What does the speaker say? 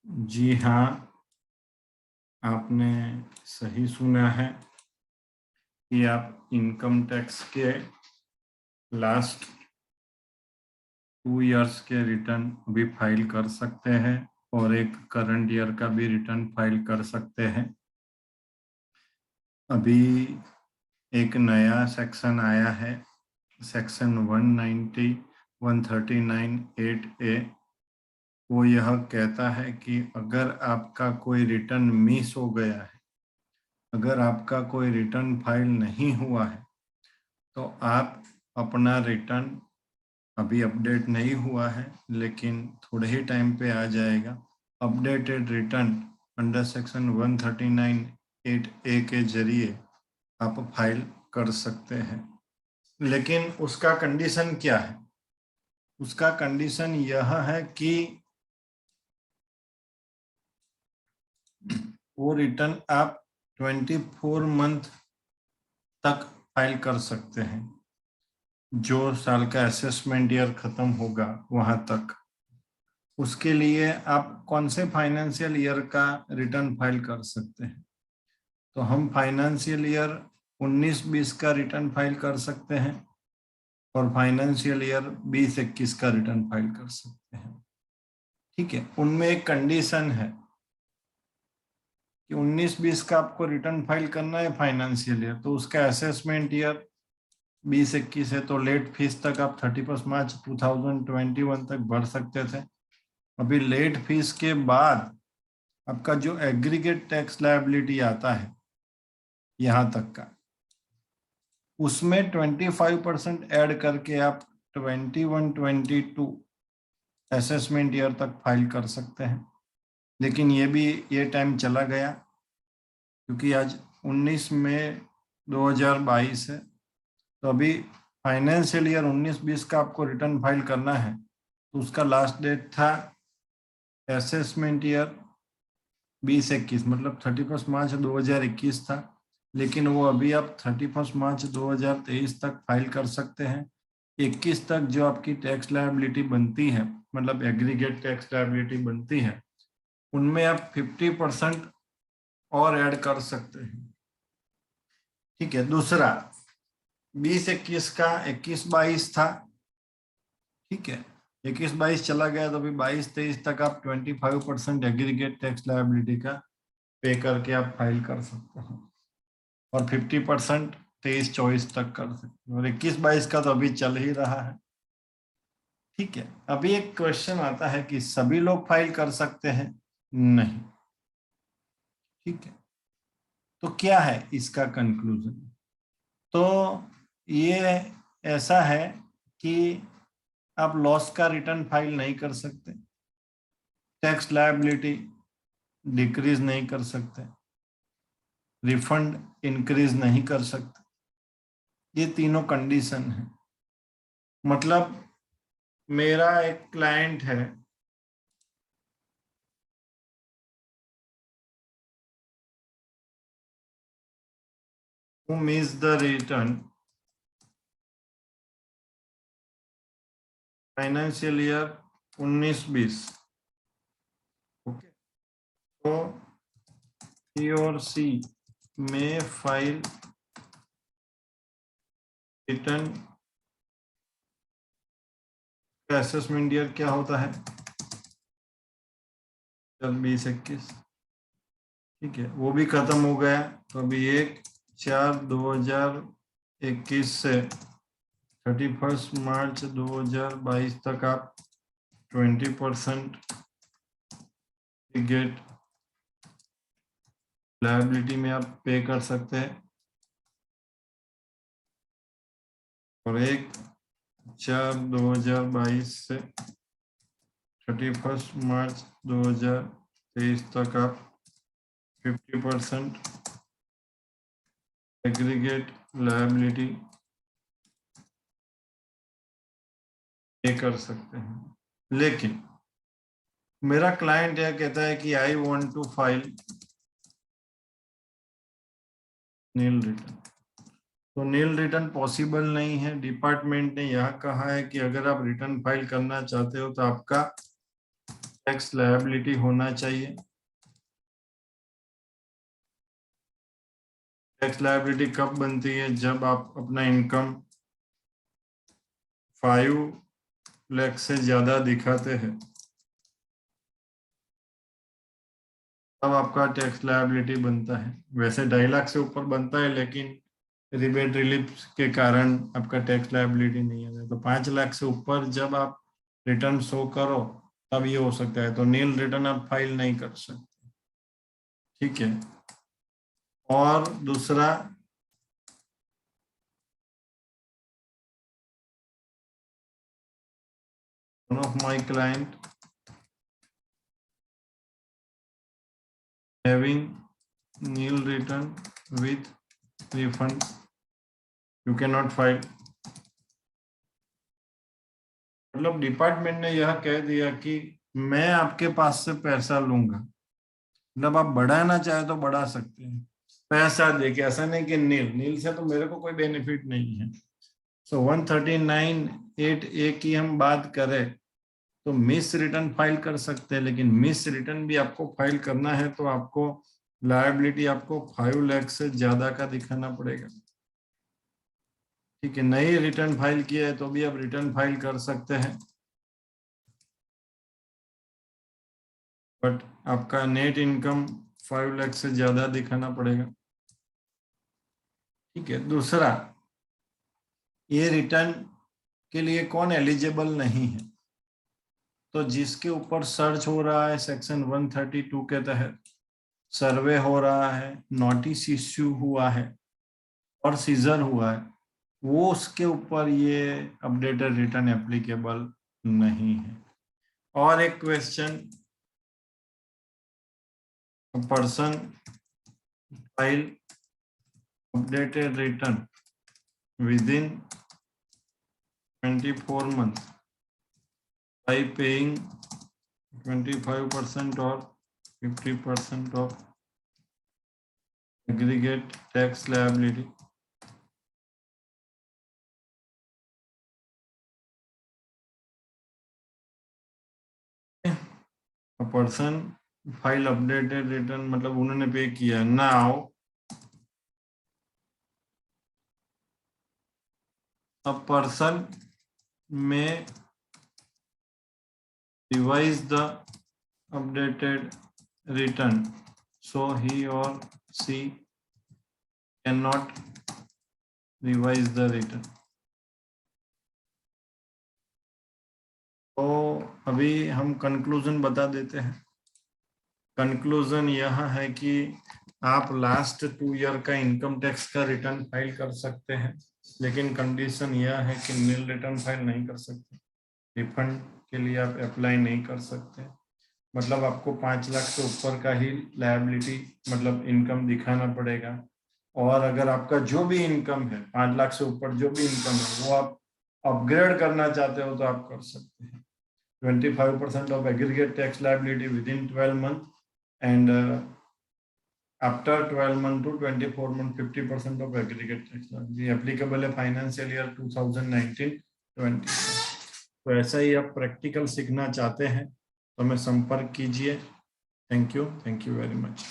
जी हाँ, आपने सही सुना है कि आप इनकम टैक्स के लास्ट 2 इयर्स के रिटर्न भी फाइल कर सकते हैं और एक करंट ईयर का भी रिटर्न फाइल कर सकते हैं। अभी एक नया सेक्शन आया है, सेक्शन 190 139(8)(a। वो यह कहता है कि अगर आपका कोई रिटर्न मिस हो गया है, अगर आपका कोई रिटर्न फाइल नहीं हुआ है, तो आप अपना रिटर्न, अभी अपडेट नहीं हुआ है लेकिन थोड़े ही टाइम पे आ जाएगा, updated return under section 139(8)(a) के जरिए आप फाइल कर सकते हैं। लेकिन उसका कंडीशन क्या है? उसका कंडीशन यह है कि वो रिटर्न आप 24 मंथ तक फाइल कर सकते हैं, जो साल का असेसमेंट ईयर खत्म होगा वहां तक। उसके लिए आप कौन से फाइनेंशियल ईयर का रिटर्न फाइल कर सकते हैं? तो हम फाइनेंशियल ईयर 19-20 का रिटर्न फाइल कर सकते हैं और फाइनेंशियल ईयर 20-21 का रिटर्न फाइल कर सकते हैं। ठीक है, उनमें एक कंडीशन है कि 19-20 का आपको रिटर्न फाइल करना है फाइनेंशियल ईयर, तो उसका असेसमेंट ईयर 20-21 है, तो लेट फीस तक आप 31 मार्च 2021 तक भर सकते थे। अभी लेट फीस के बाद आपका जो एग्रीगेट टैक्स लायबिलिटी आता है यहाँ तक का, उसमें 25% ऐड करके आप 21-22 असेसमेंट ईयर तक फाइल कर सकते हैं। लेकिन ये टाइम चला गया, क्योंकि आज 19 मई 2022 है, तो अभी फाइनेंशियल ईयर 19-20 का आपको रिटर्न फाइल करना है, तो उसका लास्ट डेट था असेसमेंट ईयर 20-21, मतलब 31 मार्च 2021 था। लेकिन वो अभी आप 31 मार्च 2023 तक फाइल कर सकते हैं। 21 तक जो आपकी टैक्स लायबिलिटी बनती है, मतलब एग्रीगेट टैक्स लायबिलिटी बनती है, उनमें आप 50% और ऐड कर सकते हैं। ठीक है, दूसरा 20-21 का 21-22 था। ठीक है, 21-22 चला गया, तो अभी 22-23 तक आप 25% एग्रीगेट टैक्स लायबिलिटी का पे करके आप फाइल कर सकते हैं और 50% 23-24 तक कर सकते हैं, और 21-22 का तो अभी चल ही रहा है। ठीक है, अभी एक क्वेश्चन आता है कि सभी लोग फाइल कर सकते हैं? नहीं। ठीक है, तो क्या है इसका कंक्लूजन? तो ये ऐसा है कि आप लॉस का रिटर्न फाइल नहीं कर सकते, टैक्स लायबिलिटी डिक्रीज नहीं कर सकते, रिफंड इंक्रीज नहीं कर सकते। ये तीनों कंडीशन है। मतलब मेरा एक क्लाइंट है, who missed the return financial year 19-20। Okay, तो he or she may file return. Assessment year क्या होता है? 20-21। ठीक है, वो भी खत्म हो गया, तो अभी 1/4/2021 से 31 मार्च 2022 तक आप 20% गेट लायबिलिटी में आप पे कर सकते हैं, और 1/4/2022 से 31 मार्च 2023 तक आप 50% एग्रीगेट लायबिलिटी पे कर सकते हैं। लेकिन मेरा क्लाइंट यह कहता है कि I want to file nil return, तो नील रिटर्न पॉसिबल नहीं है। डिपार्टमेंट ने यह कहा है कि अगर आप रिटर्न फाइल करना चाहते हो तो आपका टैक्स लायबिलिटी होना चाहिए। टैक्स लायबिलिटी कब बनती है? जब आप अपना इनकम 5 लाख से ज्यादा दिखाते हैं, तब आपका टैक्स लायबिलिटी बनता है। वैसे 2.5 लाख से ऊपर बनता है, लेकिन रिबेट रिलीफ के कारण आपका टैक्स लायबिलिटी नहीं है। तो 5 लाख से ऊपर जब आप रिटर्न शो करो तब ये हो सकता है। तो नील रिटर्न आप फाइल नहीं कर सकते, ठीक है। और दूसरा, one of my client having nil return with refund, you cannot file। मतलब डिपार्टमेंट ने यह कह दिया कि मैं आपके पास से पैसा लूंगा। मतलब आप बढ़ाना चाहे तो बढ़ा सकते हैं पैसा देके, ऐसा नहीं कि नील से तो मेरे को कोई बेनिफिट नहीं है। सो 139(8)(a) की हम बात करें तो मिस रिटर्न फाइल कर सकते हैं, लेकिन मिस रिटर्न भी आपको फाइल करना है तो आपको लायबिलिटी आपको 5 लाख से ज्यादा का दिखाना पड़ेगा, ठीक है। नई रिटर्न फाइल किया है तो भी आप रिटर्न फाइल कर सकते हैं, बट आपका नेट इनकम 5 लाख से ज्यादा दिखाना पड़ेगा, ठीक है। दूसरा, ये रिटर्न के लिए कौन एलिजिबल नहीं है? तो जिसके ऊपर सर्च हो रहा है सेक्शन 132 के तहत, सर्वे हो रहा है, नोटिस इश्यू हुआ है और सीजर हुआ है, वो उसके ऊपर ये अपडेटेड रिटर्न एप्लीकेबल नहीं है। और एक question, person file updated return with in 24 months by paying 25% or 50% of aggregate tax liability। Person file updated return मतलब उन्होंने पे किया। Now a person may revise the updated return, so he or she cannot revise the return। तो अभी हम conclusion बता देते हैं। कंक्लूजन यह है कि आप लास्ट 2 ईयर का इनकम टैक्स का रिटर्न फाइल कर सकते हैं, लेकिन कंडीशन यह है कि नील रिटर्न फाइल नहीं कर सकते। रिफंड के लिए आप अप्लाई नहीं कर सकते, मतलब आपको 5 लाख से ऊपर का ही लायबिलिटी मतलब इनकम दिखाना पड़ेगा। और अगर आपका जो भी इनकम है 5 लाख से ऊपर जो भी इनकम है वो आप अपग्रेड करना चाहते हो तो आप कर सकते हैं। 25% of aggregate tax liability within 12 months and after 12 month to 24 month 50% of aggregate tax liability applicable है फाइनेंशियल ईयर 2019-20। तो ऐसा ही आप प्रैक्टिकल सीखना चाहते हैं तो हमें संपर्क कीजिए। Thank you very much.